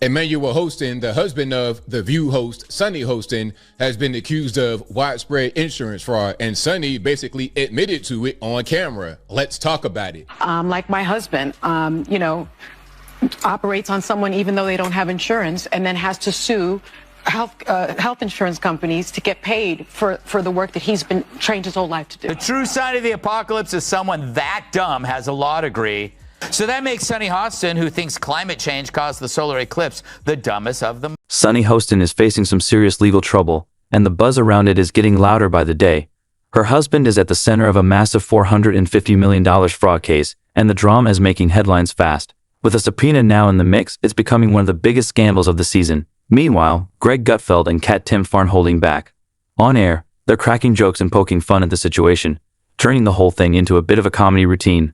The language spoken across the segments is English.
Emmanuel Hostin, the husband of The View host Sunny Hostin, has been accused of widespread insurance fraud, and Sunny basically admitted to it on camera. Let's talk about it. Like my husband, operates on someone even though they don't have insurance, and then has to sue health insurance companies to get paid for the work that he's been trained his whole life to do. The true sign of the apocalypse is someone that dumb has a law degree. So that makes Sunny Hostin, who thinks climate change caused the solar eclipse, the dumbest of them. Sunny Hostin is facing some serious legal trouble, and the buzz around it is getting louder by the day. Her husband is at the center of a massive $450 million fraud case, and the drama is making headlines fast. With a subpoena now in the mix, it's becoming one of the biggest scandals of the season. Meanwhile, Gutfeld and Timpf aren't holding back. On air, they're cracking jokes and poking fun at the situation, turning the whole thing into a bit of a comedy routine.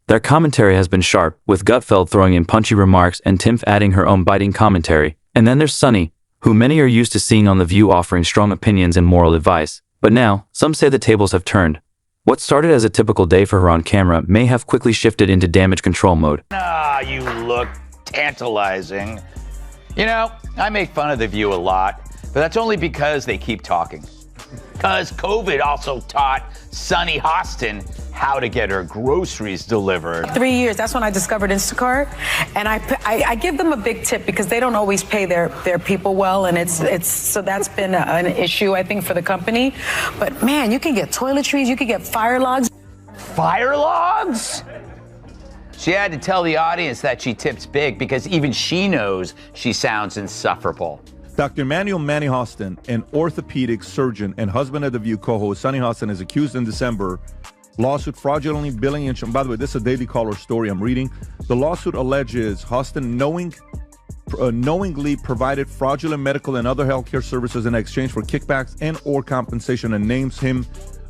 Their commentary has been sharp, with Gutfeld throwing in punchy remarks and Timpf adding her own biting commentary. And then there's Sunny, who many are used to seeing on The View offering strong opinions and moral advice. But now, some say the tables have turned. What started as a typical day for her on camera may have quickly shifted into damage control mode. Ah, you look tantalizing. You know, I make fun of The View a lot, but that's only because they keep talking. Because COVID also taught Sunny Hostin how to get her groceries delivered. 3 years, that's when I discovered Instacart, and I give them a big tip because they don't always pay their people well, and it's so that's been an issue, I think, for the company. But man, you can get toiletries, you can get fire logs. Fire logs? She had to tell the audience that she tips big because even she knows she sounds insufferable. Dr. Emmanuel Hostin, an orthopedic surgeon and husband of The View co-host Sunny Hostin, is accused in December lawsuit fraudulently billing insurance. By the way, this is a Daily Caller story I'm reading. The lawsuit alleges Hostin knowingly provided fraudulent medical and other healthcare services in exchange for kickbacks and or compensation, and names him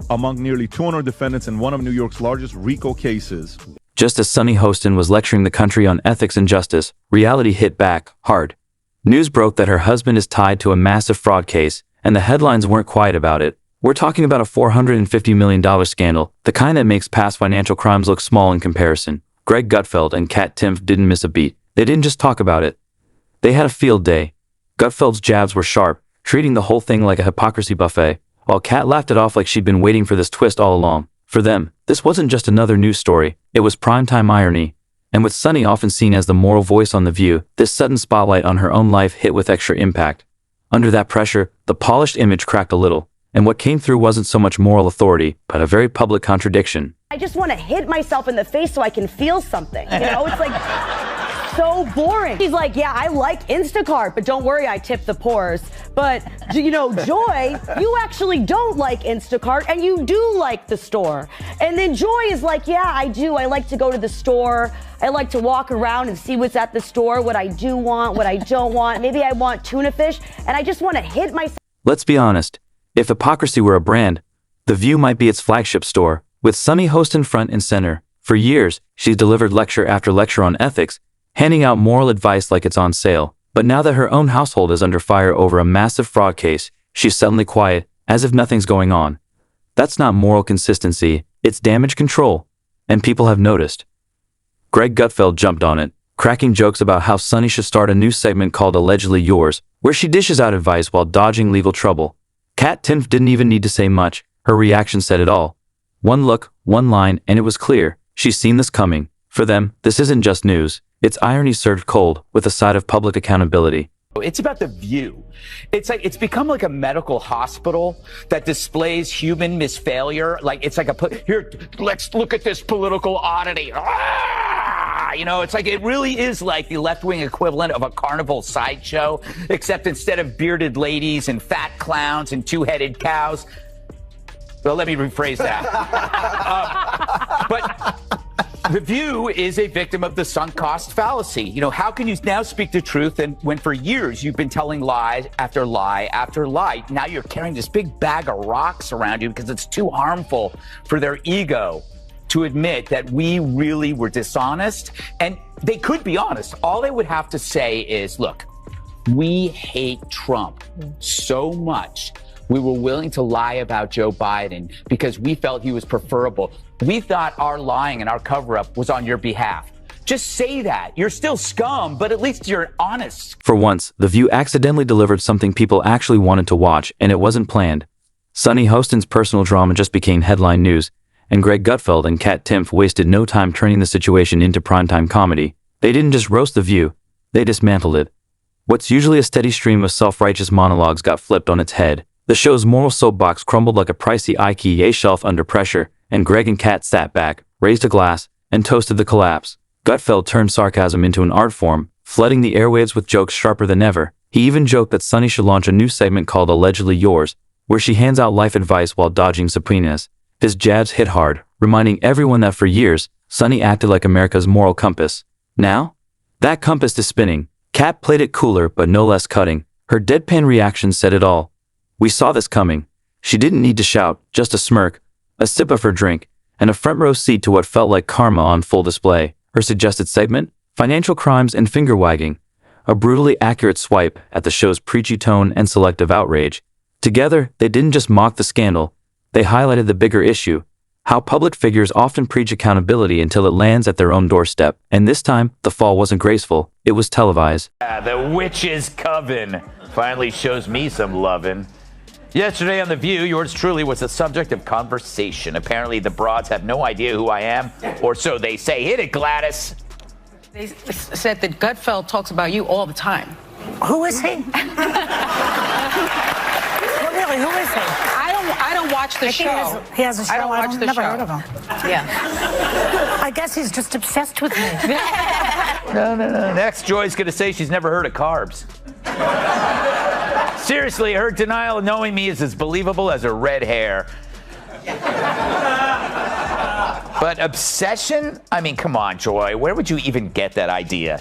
among nearly 200 defendants in one of New York's largest RICO cases. Just as Sunny Hostin was lecturing the country on ethics and justice, reality hit back hard. News broke that her husband is tied to a massive fraud case, and the headlines weren't quiet about it. We're talking about a $450 million scandal, the kind that makes past financial crimes look small in comparison. Gutfeld and Timpf didn't miss a beat. They didn't just talk about it. They had a field day. Gutfeld's jabs were sharp, treating the whole thing like a hypocrisy buffet, while Kat laughed it off like she'd been waiting for this twist all along. For them, this wasn't just another news story, it was primetime irony. And with Sunny often seen as the moral voice on The View, this sudden spotlight on her own life hit with extra impact. Under that pressure, the polished image cracked a little, and what came through wasn't so much moral authority, but a very public contradiction. I just want to hit myself in the face so I can feel something. You know, it's like so boring. He's like, yeah, I like Instacart, but don't worry, I tip the poors. But, you know, Joy, you actually don't like Instacart, and you do like the store. And then Joy is like, yeah, I do. I like to go to the store. I like to walk around and see what's at the store, what I do want, what I don't want. Maybe I want tuna fish, and I just want to hit myself. Let's be honest. If hypocrisy were a brand, The View might be its flagship store, with Sunny Hostin front and center. For years, she's delivered lecture after lecture on ethics, handing out moral advice like it's on sale. But now that her own household is under fire over a massive fraud case, she's suddenly quiet, as if nothing's going on. That's not moral consistency, it's damage control. And people have noticed. Gutfeld jumped on it, cracking jokes about how Sunny should start a new segment called Allegedly Yours, where she dishes out advice while dodging legal trouble. Timpf didn't even need to say much, her reaction said it all. One look, one line, and it was clear, she's seen this coming. For them, this isn't just news, it's irony served cold, with a side of public accountability. It's about The View. It's become like a medical hospital that displays human misfailure. Like, it's like here, let's look at this political oddity. You know, it's like, it really is like the left-wing equivalent of a carnival sideshow, except instead of bearded ladies and fat clowns and two-headed cows. Well, let me rephrase that. But The View is a victim of the sunk cost fallacy. You know, how can you now speak the truth when for years you've been telling lie after lie after lie? Now you're carrying this big bag of rocks around you because it's too harmful for their ego to admit that we really were dishonest. And they could be honest. All they would have to say is, look, we hate Trump so much. We were willing to lie about Joe Biden because we felt he was preferable. We thought our lying and our cover-up was on your behalf. Just say that. You're still scum, but at least you're honest. For once, The View accidentally delivered something people actually wanted to watch, and it wasn't planned. Sunny Hostin's personal drama just became headline news, and Gutfeld and Timpf wasted no time turning the situation into primetime comedy. They didn't just roast The View, they dismantled it. What's usually a steady stream of self-righteous monologues got flipped on its head. The show's moral soapbox crumbled like a pricey IKEA shelf under pressure, and Greg and Kat sat back, raised a glass, and toasted the collapse. Gutfeld turned sarcasm into an art form, flooding the airwaves with jokes sharper than ever. He even joked that Sunny should launch a new segment called Allegedly Yours, where she hands out life advice while dodging subpoenas. His jabs hit hard, reminding everyone that for years, Sunny acted like America's moral compass. Now, that compass is spinning. Kat played it cooler but no less cutting. Her deadpan reaction said it all. We saw this coming. She didn't need to shout, just a smirk, a sip of her drink, and a front row seat to what felt like karma on full display. Her suggested segment? Financial crimes and finger-wagging. A brutally accurate swipe at the show's preachy tone and selective outrage. Together, they didn't just mock the scandal, they highlighted the bigger issue. How public figures often preach accountability until it lands at their own doorstep. And this time, the fall wasn't graceful, it was televised. The witch's coven finally shows me some lovin'. Yesterday on The View, yours truly was the subject of conversation. Apparently, the broads have no idea who I am, or so they say. Hit it, Gladys. They said that Gutfeld talks about you all the time. Who is he? Really, who is he? I don't watch the show. He has a show. I don't watch the never show. heard of him. Yeah. I guess he's just obsessed with me. No. Next, Joy's going to say she's never heard of carbs. Seriously, her denial of knowing me is as believable as her red hair. But obsession? I mean, come on, Joy. Where would you even get that idea?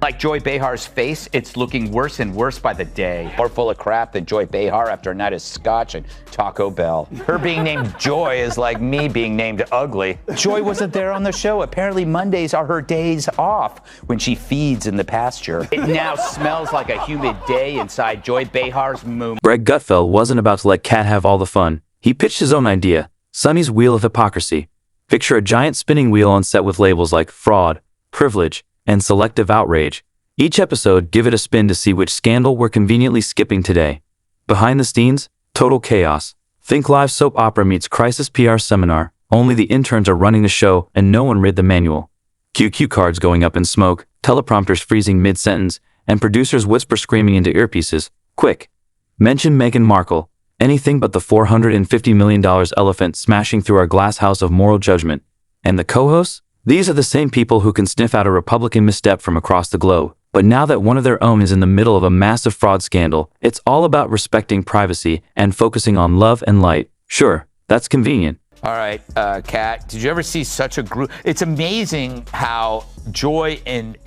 Like Joy Behar's face, it's looking worse and worse by the day. More full of crap than Joy Behar after a night of scotch and Taco Bell. Her being named Joy is like me being named ugly. Joy wasn't there on the show. Apparently Mondays are her days off when she feeds in the pasture. It now smells like a humid day inside Joy Behar's moon. Greg Gutfeld wasn't about to let Kat have all the fun. He pitched his own idea, Sunny's Wheel of Hypocrisy. Picture a giant spinning wheel on set with labels like fraud, privilege, and selective outrage. Each episode, give it a spin to see which scandal we're conveniently skipping today. Behind the scenes, total chaos. Think live soap opera meets crisis PR seminar. Only the interns are running the show and no one read the manual. QQ cards going up in smoke, teleprompters freezing mid-sentence, and producers whisper screaming into earpieces. Quick. Mention Meghan Markle. Anything but the $450 million elephant smashing through our glass house of moral judgment. And the co-hosts? These are the same people who can sniff out a Republican misstep from across the globe. But now that one of their own is in the middle of a massive fraud scandal, it's all about respecting privacy and focusing on love and light. Sure, that's convenient. All right, Kat, did you ever see such a group? It's amazing how Joy and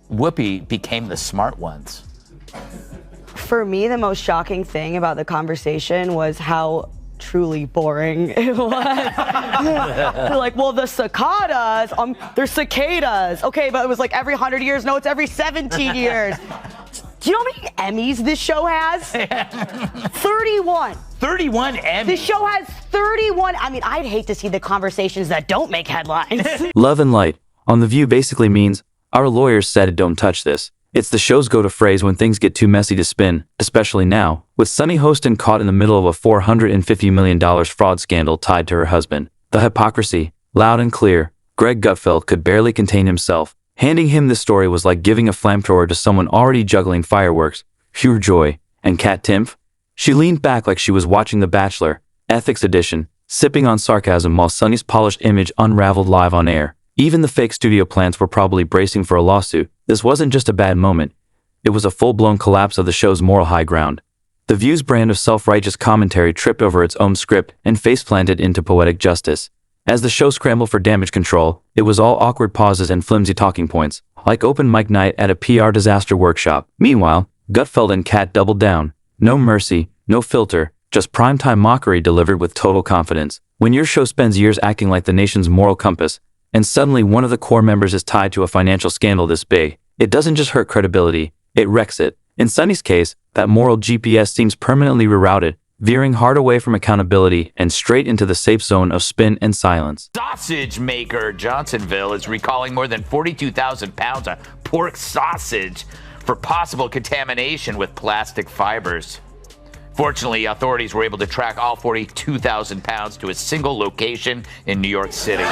Whoopi became the smart ones. For me, the most shocking thing about the conversation was how truly boring it was. They're like, well, the cicadas, they're cicadas. Okay, but it was like every 100 years. No, it's every 17 years. Do you know how many Emmys this show has? 31. 31 Emmys. This show has 31. I mean, I'd hate to see the conversations that don't make headlines. Love and light on The View basically means, our lawyers said don't touch this. It's the show's go-to phrase when things get too messy to spin, especially now, with Sunny Hostin caught in the middle of a $450 million fraud scandal tied to her husband. The hypocrisy, loud and clear. Greg Gutfeld could barely contain himself. Handing him this story was like giving a flamethrower to someone already juggling fireworks. Pure joy. And Timpf? She leaned back like she was watching The Bachelor, Ethics Edition, sipping on sarcasm while Sunny's polished image unraveled live on air. Even the fake studio plants were probably bracing for a lawsuit. This wasn't just a bad moment. It was a full-blown collapse of the show's moral high ground. The View's brand of self-righteous commentary tripped over its own script and face-planted into poetic justice. As the show scrambled for damage control, it was all awkward pauses and flimsy talking points, like open mic night at a PR disaster workshop. Meanwhile, Gutfeld and Kat doubled down. No mercy, no filter, just primetime mockery delivered with total confidence. When your show spends years acting like the nation's moral compass, and suddenly one of the core members is tied to a financial scandal this big, it doesn't just hurt credibility, it wrecks it. In Sunny's case, that moral GPS seems permanently rerouted, veering hard away from accountability and straight into the safe zone of spin and silence. Sausage maker Johnsonville is recalling more than 42,000 pounds of pork sausage for possible contamination with plastic fibers. Fortunately, authorities were able to track all 42,000 pounds to a single location in New York City.